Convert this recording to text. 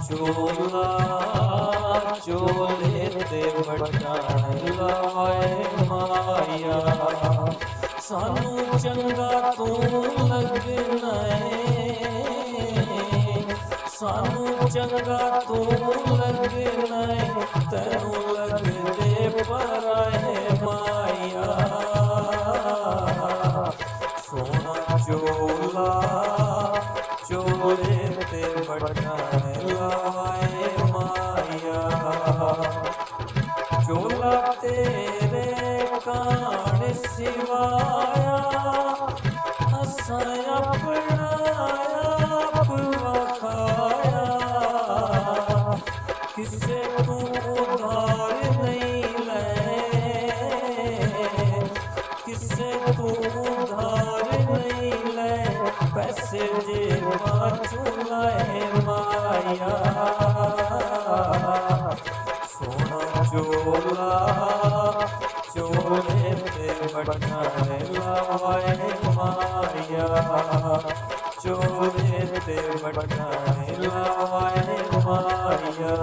चोला चोले ते बटाए लाए माया सानू चंगा तू लगना सानू चंगा तू लगना तेनू लगदे पराए माया सोना चोला चोले ते बटाए लाए माया चोला तेरे कान सिवाया असा अपना आप वखाया किसे तू उधार नहीं ले किसे तू उधार नहीं ले पैसे जेबा चुलाए माया सोना चोला चोले ते बटाए लाए माया चोले ते बटाए लाए माया